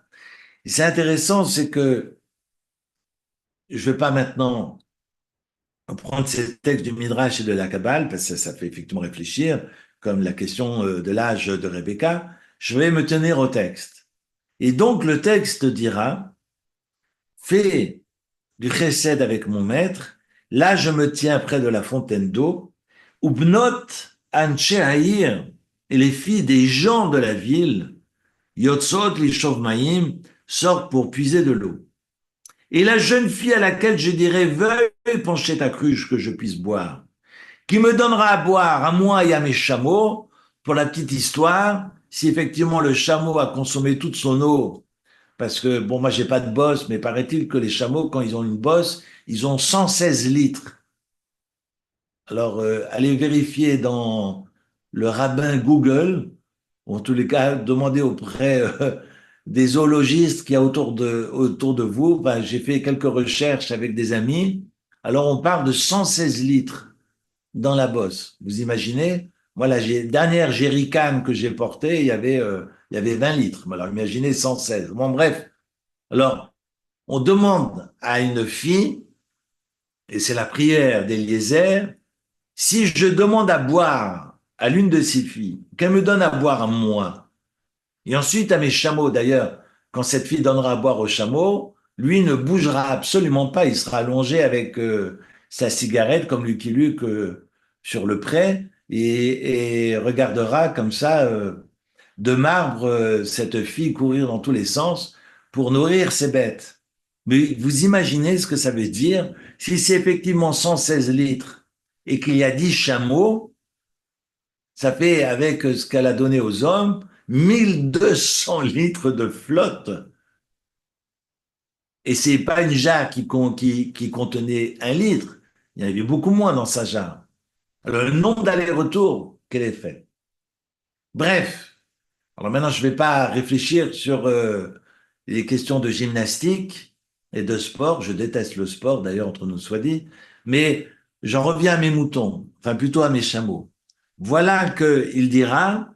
Speaker 1: Et c'est intéressant, c'est que je ne vais pas maintenant prendre ces textes du Midrash et de la Kabbale, parce que ça fait effectivement réfléchir, comme la question de l'âge de Rebecca. Je vais me tenir au texte. Et donc, le texte dira, fais du chesed avec mon maître, là je me tiens près de la fontaine d'eau, Ubnot Anshe Haïr, et les filles des gens de la ville, Yotzot Lishov Maïm, sortent pour puiser de l'eau. Et la jeune fille à laquelle je dirai, veuille pencher ta cruche que je puisse boire, qui me donnera à boire à moi et à mes chameaux, pour la petite histoire, si effectivement le chameau a consommé toute son eau, parce que, bon, moi j'ai pas de bosse, mais paraît-il que les chameaux, quand ils ont une bosse, ils ont 116 litres. Alors, allez vérifier dans le rabbin Google, ou en tous les cas, demandez auprès des zoologistes qu'il y a autour de vous. Ben, j'ai fait quelques recherches avec des amis. Alors, on parle de 116 litres dans la bosse. Vous imaginez? Moi, la dernière jerrycan que j'ai portée, il y avait 20 litres. Alors, imaginez 116. Bon, bref. Alors, on demande à une fille, et c'est la prière d'Eliezer, si je demande à boire à l'une de ces filles, qu'elle me donne à boire à moi, et ensuite à mes chameaux d'ailleurs, quand cette fille donnera à boire aux chameaux, lui ne bougera absolument pas, il sera allongé avec sa cigarette comme Lucky Luke sur le pré et regardera comme ça de marbre cette fille courir dans tous les sens pour nourrir ses bêtes. Mais vous imaginez ce que ça veut dire si c'est effectivement 116 litres et qu'il y a 10 chameaux, ça fait avec ce qu'elle a donné aux hommes 1200 litres de flotte. Et c'est pas une jarre qui contenait 1 litre. Il y en avait beaucoup moins dans sa jarre. Alors, le nombre d'allers-retours qu'elle ait fait. Bref, alors maintenant, je ne vais pas réfléchir sur les questions de gymnastique et de sport. Je déteste le sport, d'ailleurs, entre nous soit dit. Mais j'en reviens à mes moutons, enfin plutôt à mes chameaux. Voilà qu'il dira,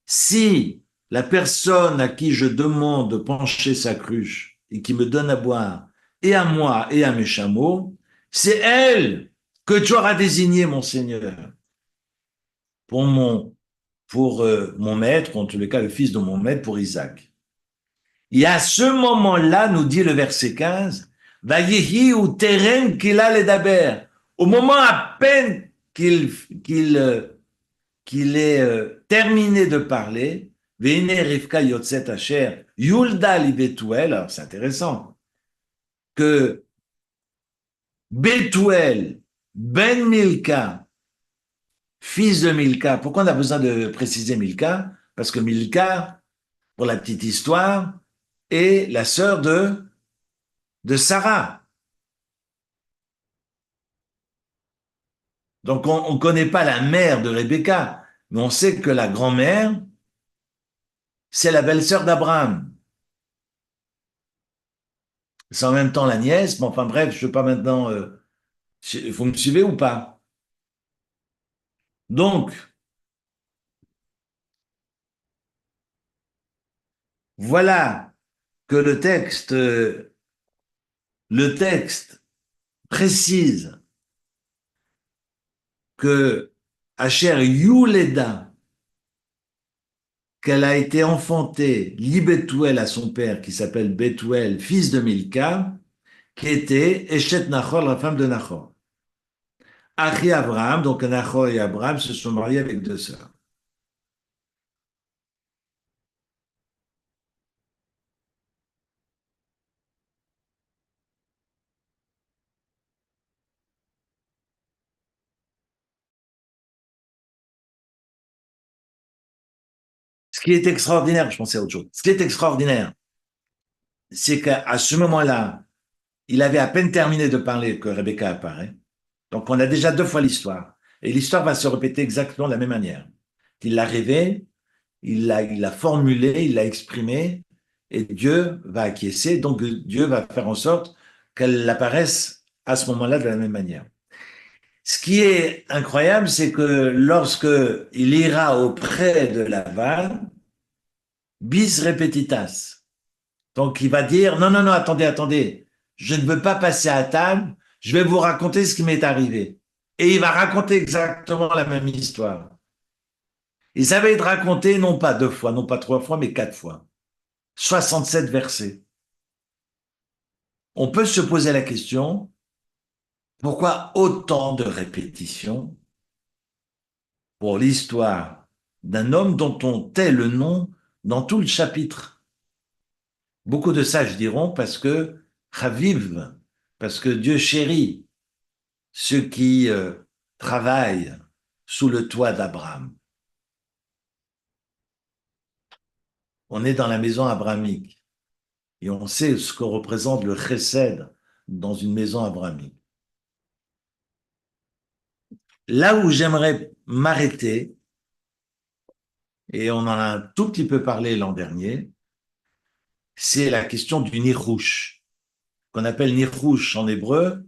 Speaker 1: si la personne à qui je demande de pencher sa cruche et qui me donne à boire, et à moi et à mes chameaux, c'est elle que tu auras désignée, mon Seigneur, pour mon maître, en tous les cas le fils de mon maître, pour Isaac. Et à ce moment-là, nous dit le verset 15, Vayehi ou terem qu'il a les daber. Au moment à peine qu'il ait terminé de parler, Veine Rivka Yotzet Asher, Yulda li Betuel, alors c'est intéressant, que Betuel, Ben Milka, fils de Milka, pourquoi on a besoin de préciser Milka? Parce que Milka, pour la petite histoire, est la sœur de Sarah. Donc on ne connaît pas la mère de Rebecca, mais on sait que la grand-mère, c'est la belle-sœur d'Abraham. C'est en même temps la nièce, mais enfin bref, je ne veux pas maintenant... vous me suivez ou pas? Donc, voilà que le texte précise que Asher Yuleda, qu'elle a été enfantée, Li Betuel à son père, qui s'appelle Betuel, fils de Milka, qui était Eshet Nachor, la femme de Nachor. Achi Abraham, donc Nachor et Abraham se sont mariés avec deux sœurs. Ce qui est extraordinaire, je pensais à autre chose. Ce qui est extraordinaire, c'est qu'à ce moment-là, il avait à peine terminé de parler que Rebecca apparaît. Donc on a déjà deux fois l'histoire. Et l'histoire va se répéter exactement de la même manière. Il l'a rêvé, il l'a formulé, il l'a exprimé, et Dieu va acquiescer. Donc Dieu va faire en sorte qu'elle apparaisse à ce moment-là de la même manière. Ce qui est incroyable, c'est que lorsque il ira auprès de Laval, bis repetitas. Donc il va dire, non, non, non, attendez, attendez, je ne veux pas passer à table, je vais vous raconter ce qui m'est arrivé. Et il va raconter exactement la même histoire. Et ça va être raconté non pas deux fois, non pas trois fois, mais quatre fois. 67 versets. On peut se poser la question, pourquoi autant de répétitions pour l'histoire d'un homme dont on tait le nom dans tout le chapitre? Beaucoup de sages diront parce que Chaviv, parce que Dieu chérit ceux qui travaillent sous le toit d'Abraham. On est dans la maison abrahamique et on sait ce que représente le chesed dans une maison abrahamique. Là où j'aimerais m'arrêter, et on en a un tout petit peu parlé l'an dernier, c'est la question du nirouche, qu'on appelle nirouche en hébreu,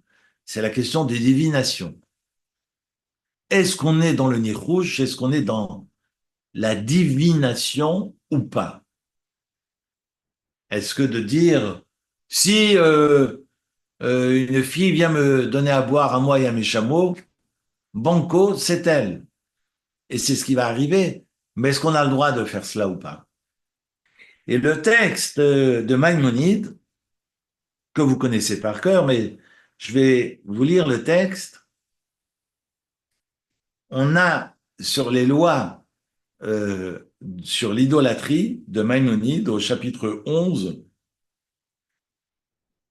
Speaker 1: c'est la question des divinations. Est-ce qu'on est dans le nirouche? Est-ce qu'on est dans la divination ou pas? Est-ce que de dire, si une fille vient me donner à boire à moi et à mes chameaux, banco, c'est elle. Et c'est ce qui va arriver. Mais est-ce qu'on a le droit de faire cela ou pas? Et le texte de Maïmonide, que vous connaissez par cœur, mais je vais vous lire le texte. On a sur les lois sur l'idolâtrie de Maïmonide au chapitre 11,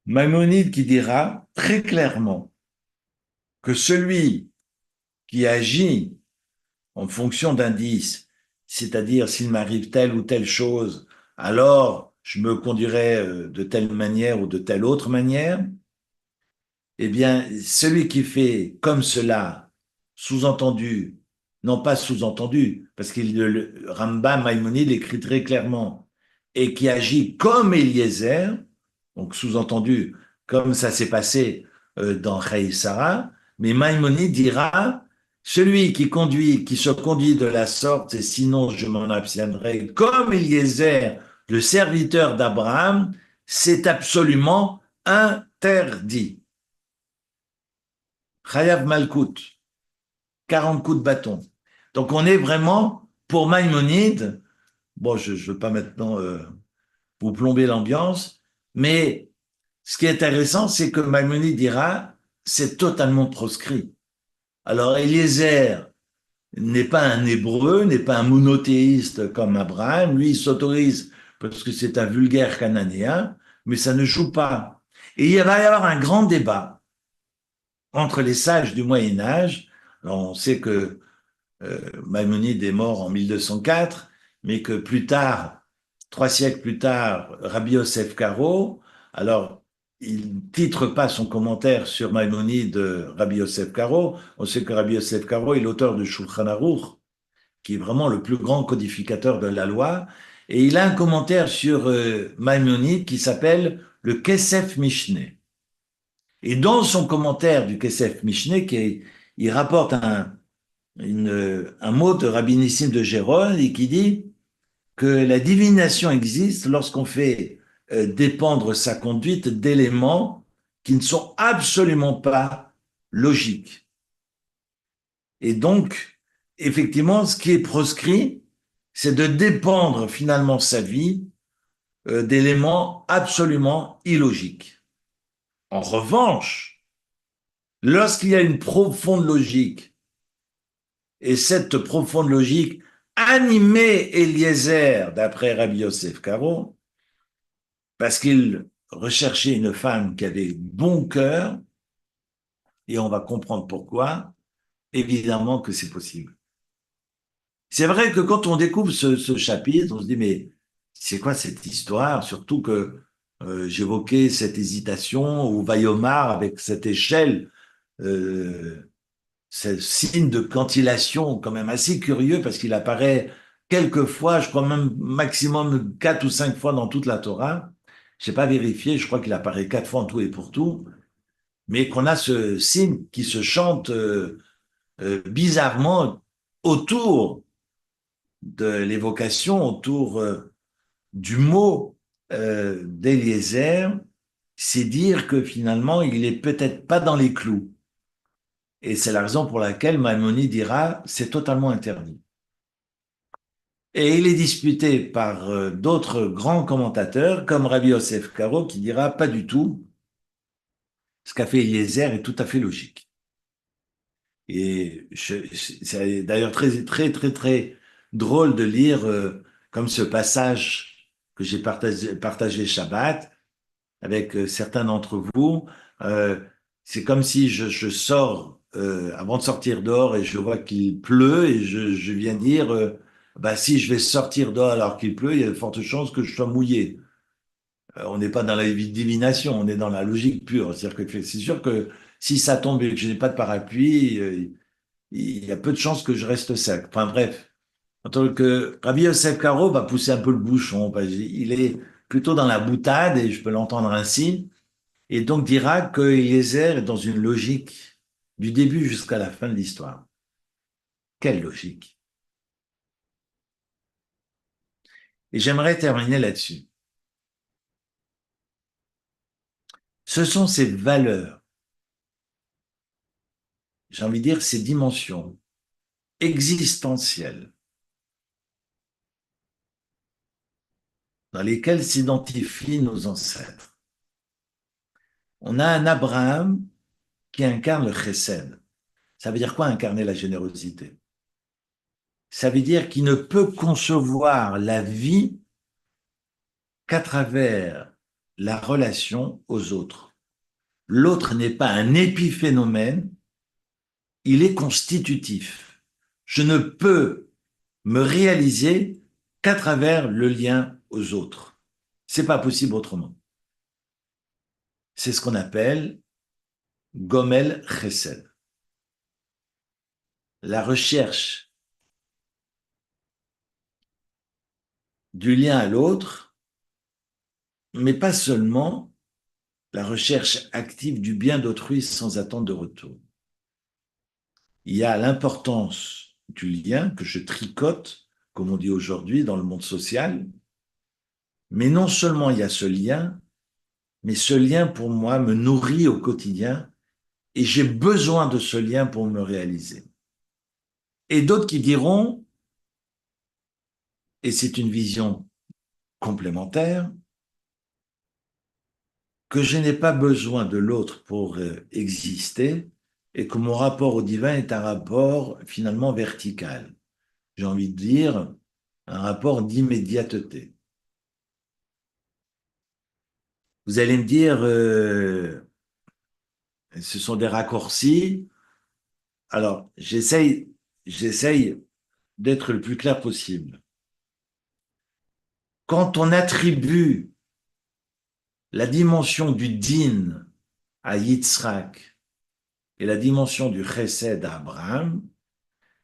Speaker 1: Maïmonide qui dira très clairement que celui qui agit en fonction d'indices, c'est-à-dire s'il m'arrive telle ou telle chose, alors je me conduirai de telle manière ou de telle autre manière, eh bien, celui qui fait comme cela, sous-entendu, non pas sous-entendu, parce que le Rambam Maïmonide écrit très clairement, et qui agit comme Eliezer, donc sous-entendu, comme ça s'est passé dans Chayei Sarah, mais Maïmonide dira, celui qui conduit, qui se conduit de la sorte, et sinon je m'en abstiendrai, comme Eliezer, le serviteur d'Abraham, c'est absolument interdit. Chayav Malkout, 40 coups de bâton. Donc on est vraiment, pour Maïmonide, bon, je ne veux pas maintenant vous plomber l'ambiance, mais ce qui est intéressant, c'est que Maïmonide dira, c'est totalement proscrit. Alors Eliezer n'est pas un hébreu, n'est pas un monothéiste comme Abraham, lui il s'autorise parce que c'est un vulgaire cananéen, mais ça ne joue pas. Et il va y avoir un grand débat entre les sages du Moyen Âge. Alors on sait que Maïmonide est mort en 1204, mais que plus tard, 3 siècles plus tard, Rabbi Yosef Karo, alors il titre pas son commentaire sur Maïmonide Rabbi Yosef Karo. On sait que Rabbi Yosef Karo est l'auteur du Shulchan Aruch, qui est vraiment le plus grand codificateur de la loi, et il a un commentaire sur Maïmonide qui s'appelle le Kesef Mishneh. Et dans son commentaire du Kesef Mishneh, il rapporte un mot de Rabbi Nissim de Gérone et qui dit que la divination existe lorsqu'on fait dépendre sa conduite d'éléments qui ne sont absolument pas logiques. Et donc, effectivement, ce qui est proscrit, c'est de dépendre finalement sa vie d'éléments absolument illogiques. En revanche, lorsqu'il y a une profonde logique, et cette profonde logique animait Eliezer, d'après Rabbi Yosef Karo, parce qu'il recherchait une femme qui avait bon cœur, et on va comprendre pourquoi, évidemment que c'est possible. C'est vrai que quand on découvre ce chapitre, on se dit, mais c'est quoi cette histoire? Surtout que j'évoquais cette hésitation au Vayomar avec cette échelle, ce signe de cantillation quand même assez curieux parce qu'il apparaît quelques fois, je crois même maximum 4 ou 5 fois dans toute la Torah. Je n'ai pas vérifié, je crois qu'il apparaît 4 fois en tout et pour tout, mais qu'on a ce signe qui se chante bizarrement autour de l'évocation, autour du mot d'Eliezer, c'est dire que finalement, il est peut-être pas dans les clous. Et c'est la raison pour laquelle Maïmonide dira c'est totalement interdit. Et il est disputé par d'autres grands commentateurs, comme Rabbi Yosef Karo, qui dira pas du tout, ce qu'a fait Eliezer est tout à fait logique. Et c'est d'ailleurs très, très, très, très drôle de lire comme ce passage que j'ai partagé Shabbat avec certains d'entre vous. Euh, c'est comme si je sors avant de sortir dehors et je vois qu'il pleut et je viens dire, bah, si je vais sortir dehors alors qu'il pleut, il y a de fortes chances que je sois mouillé. On n'est pas dans la divination, on est dans la logique pure. C'est-à-dire que c'est sûr que si ça tombe et que je n'ai pas de parapluie, il y a peu de chances que je reste sec. Enfin bref, en tant que Rabbi Yosef Karo va pousser un peu le bouchon, parce qu'il est plutôt dans la boutade, et je peux l'entendre ainsi, et donc dira que Eliezer est dans une logique du début jusqu'à la fin de l'histoire. Quelle logique! Et j'aimerais terminer là-dessus. Ce sont ces valeurs, j'ai envie de dire ces dimensions existentielles dans lesquelles s'identifient nos ancêtres. On a un Abraham qui incarne le chesed. Ça veut dire quoi incarner la générosité? Ça veut dire qu'il ne peut concevoir la vie qu'à travers la relation aux autres. L'autre n'est pas un épiphénomène, il est constitutif. Je ne peux me réaliser qu'à travers le lien aux autres. C'est pas possible autrement. C'est ce qu'on appelle Gomel Chesed. La recherche du lien à l'autre, mais pas seulement la recherche active du bien d'autrui sans attente de retour. Il y a l'importance du lien que je tricote, comme on dit aujourd'hui dans le monde social, mais non seulement il y a ce lien, mais ce lien pour moi me nourrit au quotidien et j'ai besoin de ce lien pour me réaliser. Et d'autres qui diront, et c'est une vision complémentaire, que je n'ai pas besoin de l'autre pour exister et que mon rapport au divin est un rapport finalement vertical. J'ai envie de dire un rapport d'immédiateté. Vous allez me dire, ce sont des raccourcis. Alors, j'essaye d'être le plus clair possible. Quand on attribue la dimension du din à Yitzhak et la dimension du chesed à Abraham,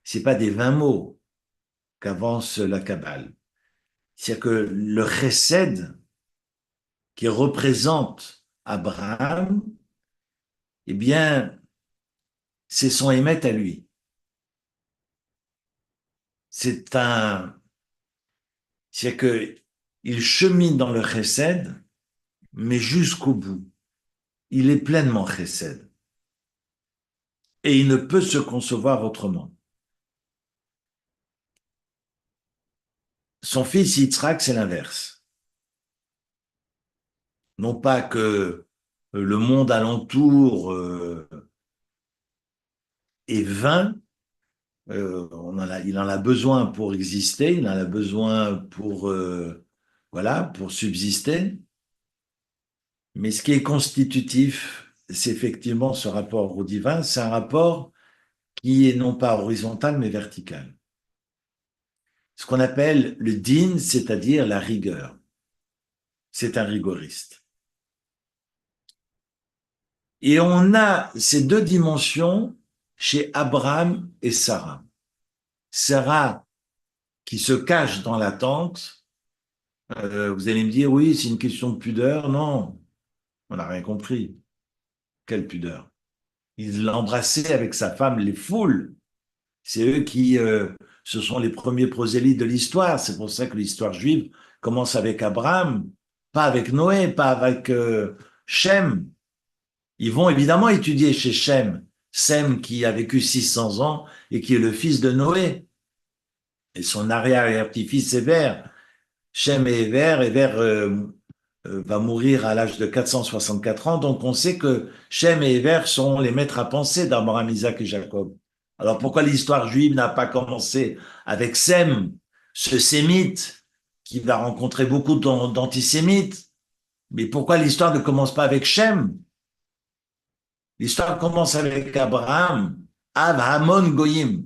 Speaker 1: c'est pas des 20 mots qu'avance la Kabbale. C'est-à-dire que le chesed qui représente Abraham, eh bien, c'est son émet à lui. C'est un, c'est que il chemine dans le chesed, mais jusqu'au bout. Il est pleinement chesed. Et il ne peut se concevoir autrement. Son fils Yitzhak, c'est l'inverse. Non pas que le monde alentour est vain. Il en a besoin pour exister, il en a besoin pour, voilà, pour subsister. Mais ce qui est constitutif, c'est effectivement ce rapport au divin. C'est un rapport qui est non pas horizontal, mais vertical. Ce qu'on appelle le din, c'est-à-dire la rigueur. C'est un rigoriste. Et on a ces deux dimensions chez Abraham et Sarah. Sarah qui se cache dans la tente. Vous allez me dire, oui, c'est une question de pudeur. Non, on n'a rien compris. Quelle pudeur? Il l'embrassait avec sa femme, les foules. C'est eux qui, ce sont les premiers prosélytes de l'histoire. C'est pour ça que l'histoire juive commence avec Abraham, pas avec Noé, pas avec Shem. Ils vont évidemment étudier chez Shem, Sem qui a vécu 600 ans et qui est le fils de Noé. Et son arrière-petit-fils Héber. Shem et Héber va mourir à l'âge de 464 ans. Donc on sait que Shem et Héber sont les maîtres à penser d'Abraham, Isaac et Jacob. Alors pourquoi l'histoire juive n'a pas commencé avec Sem, ce sémite qui va rencontrer beaucoup d'antisémites? Mais pourquoi l'histoire ne commence pas avec Shem? L'histoire commence avec Abraham, Hamon Goyim,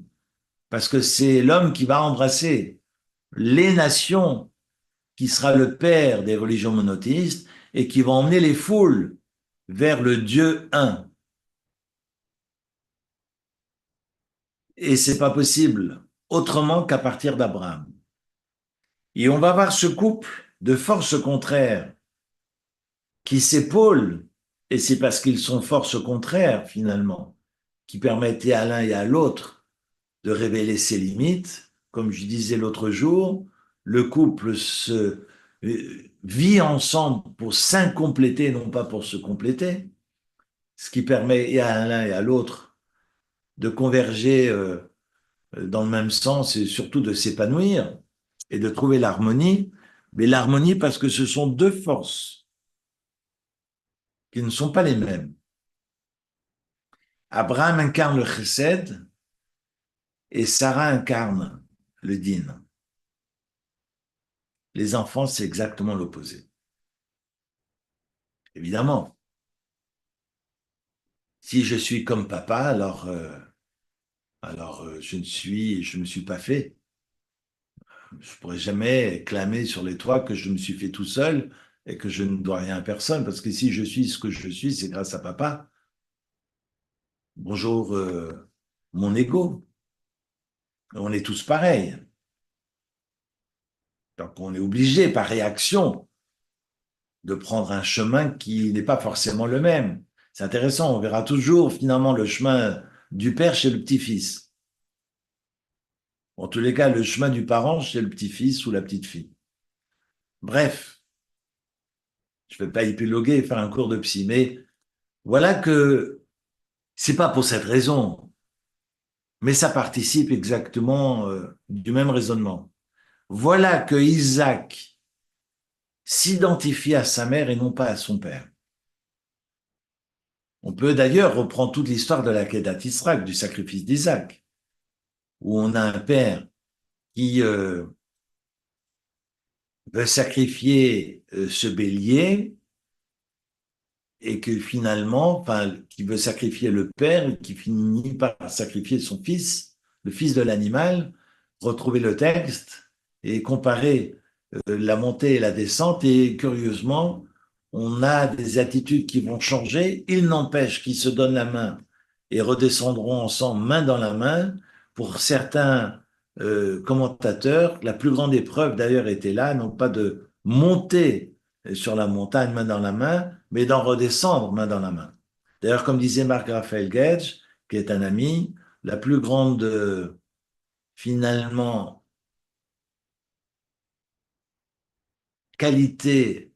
Speaker 1: parce que c'est l'homme qui va embrasser les nations, qui sera le père des religions monothéistes et qui va emmener les foules vers le Dieu un. Et c'est pas possible autrement qu'à partir d'Abraham. Et on va voir ce couple de forces contraires qui s'épaulent, et c'est parce qu'ils sont forces contraires finalement, qui permettaient à l'un et à l'autre de révéler ses limites. Comme je disais l'autre jour, le couple vit ensemble pour s'incompléter, non pas pour se compléter, ce qui permet à l'un et à l'autre de converger dans le même sens et surtout de s'épanouir et de trouver l'harmonie. Mais l'harmonie parce que ce sont deux forces qui ne sont pas les mêmes. Abraham incarne le chesed et Sarah incarne le din. Les enfants, c'est exactement l'opposé. Évidemment, si je suis comme papa, alors je me suis pas fait. Je pourrais jamais clamer sur les toits que je me suis fait tout seul et que je ne dois rien à personne, parce que si je suis ce que je suis, c'est grâce à papa. Bonjour, mon ego. On est tous pareils. Donc on est obligé, par réaction, de prendre un chemin qui n'est pas forcément le même. C'est intéressant, on verra toujours finalement le chemin du père chez le petit-fils. En tous les cas, le chemin du parent chez le petit-fils ou la petite-fille. Bref, je ne vais pas épiloguer et faire un cours de psy, mais voilà que c'est pas pour cette raison, mais ça participe exactement du même raisonnement. Voilà que Isaac s'identifie à sa mère et non pas à son père. On peut d'ailleurs reprendre toute l'histoire de la Kedat Israël, du sacrifice d'Isaac, où on a un père qui veut sacrifier ce bélier et que finalement, enfin, qui veut sacrifier le père et qui finit par sacrifier son fils, le fils de l'animal, retrouver le texte et comparer la montée et la descente. Et curieusement, on a des attitudes qui vont changer. Il n'empêche qu'ils se donnent la main et redescendront ensemble main dans la main. Pour certains commentateurs, la plus grande épreuve d'ailleurs était là, non pas de monter sur la montagne main dans la main, mais d'en redescendre main dans la main. D'ailleurs, comme disait Marc Raphaël Gage, qui est un ami, la plus grande, finalement, qualité,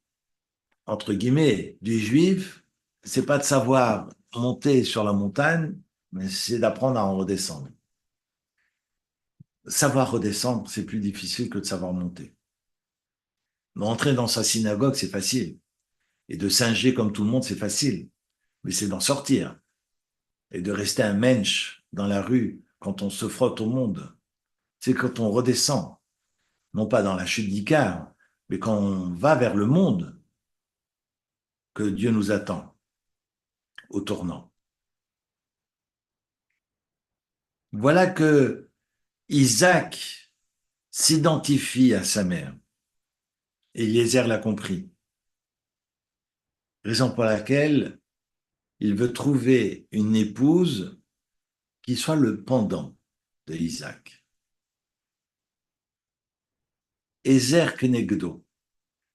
Speaker 1: entre guillemets, du juif, c'est pas de savoir monter sur la montagne, mais c'est d'apprendre à en redescendre. Savoir redescendre, c'est plus difficile que de savoir monter. Mais entrer dans sa synagogue, c'est facile. Et de singer comme tout le monde, c'est facile. Mais c'est d'en sortir. Et de rester un mensch dans la rue quand on se frotte au monde. C'est quand on redescend. Non pas dans la chute d'Icare, mais quand on va vers le monde que Dieu nous attend au tournant. Voilà que Isaac s'identifie à sa mère. Et Eliezer l'a compris. Raison pour laquelle il veut trouver une épouse qui soit le pendant de Isaac. Ezer Kenegdo.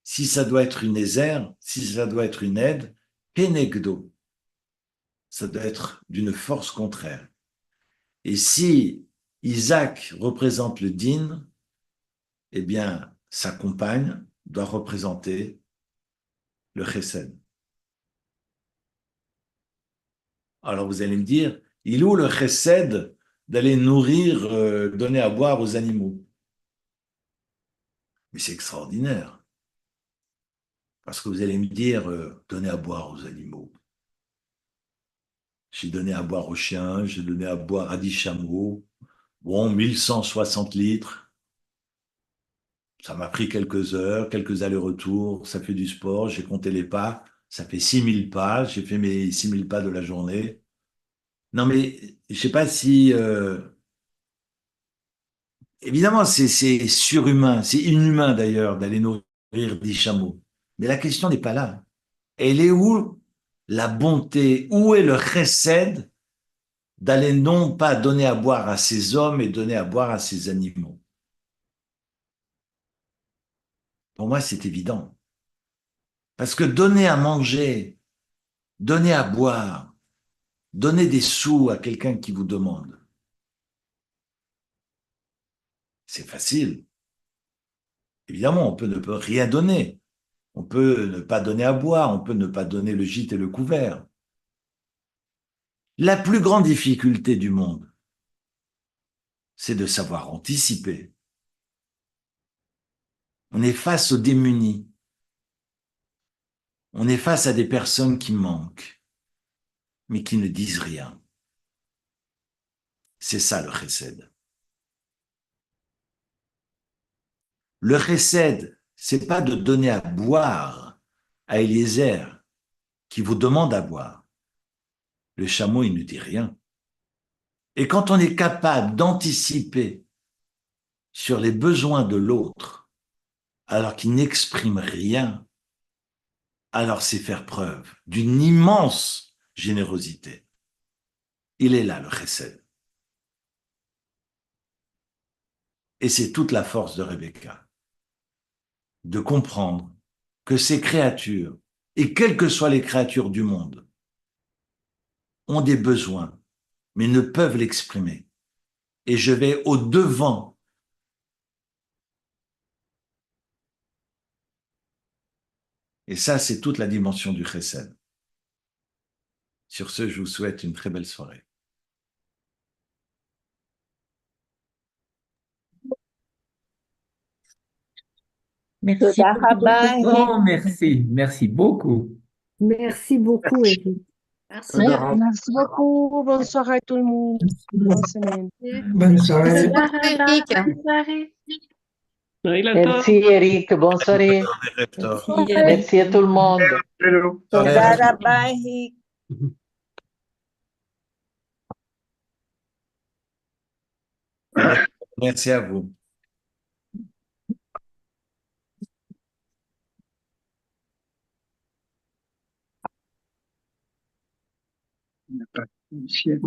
Speaker 1: Si ça doit être une Ezer, si ça doit être une aide, Kenegdo. Ça doit être d'une force contraire. Et si Isaac représente le din, eh bien, sa compagne doit représenter le chesed. Alors vous allez me dire, il est où le chesed d'aller nourrir, donner à boire aux animaux? Mais c'est extraordinaire. Parce que vous allez me dire, donner à boire aux animaux. J'ai donné à boire aux chiens, j'ai donné à boire à 10 chameaux. Bon, 1160 litres. Ça m'a pris quelques heures, quelques allers-retours. Ça fait du sport, j'ai compté les pas. Ça fait 6000 pas. J'ai fait mes 6000 pas de la journée. Non, mais je sais pas si... évidemment, c'est surhumain, c'est inhumain d'ailleurs d'aller nourrir 10 chameaux. Mais la question n'est pas là. Elle est où la bonté? Où est le chesed d'aller non pas donner à boire à ces hommes et donner à boire à ces animaux? Pour moi, c'est évident. Parce que donner à manger, donner à boire, donner des sous à quelqu'un qui vous demande, c'est facile. Évidemment, on peut ne peut rien donner. On peut ne pas donner à boire, on peut ne pas donner le gîte et le couvert. La plus grande difficulté du monde, c'est de savoir anticiper. On est face aux démunis. On est face à des personnes qui manquent, mais qui ne disent rien. C'est ça le chesed. Le chesed, c'est pas de donner à boire à Eliezer qui vous demande à boire. Le chameau, il ne dit rien. Et quand on est capable d'anticiper sur les besoins de l'autre, alors qu'il n'exprime rien, alors c'est faire preuve d'une immense générosité. Il est là, le chesed. Et c'est toute la force de Rebecca, de comprendre que ces créatures, et quelles que soient les créatures du monde, ont des besoins, mais ne peuvent l'exprimer. Et je vais au-devant. Et ça, c'est toute la dimension du chesed. Sur ce, je vous souhaite une très belle soirée.
Speaker 2: Merci beaucoup pour ce temps. Merci. Merci beaucoup.
Speaker 3: Merci beaucoup, Eric.
Speaker 4: Merci. Merci beaucoup. Bonne soirée à tout le monde. Bonne semaine.
Speaker 2: Bonne soirée.
Speaker 4: Eric.
Speaker 5: Bonne soirée.
Speaker 6: Merci Eric, bonne soirée.
Speaker 3: Merci,
Speaker 6: Merci à tout le monde.
Speaker 4: Tודה רבה, Eric.
Speaker 1: Merci à vous.
Speaker 7: Ciel.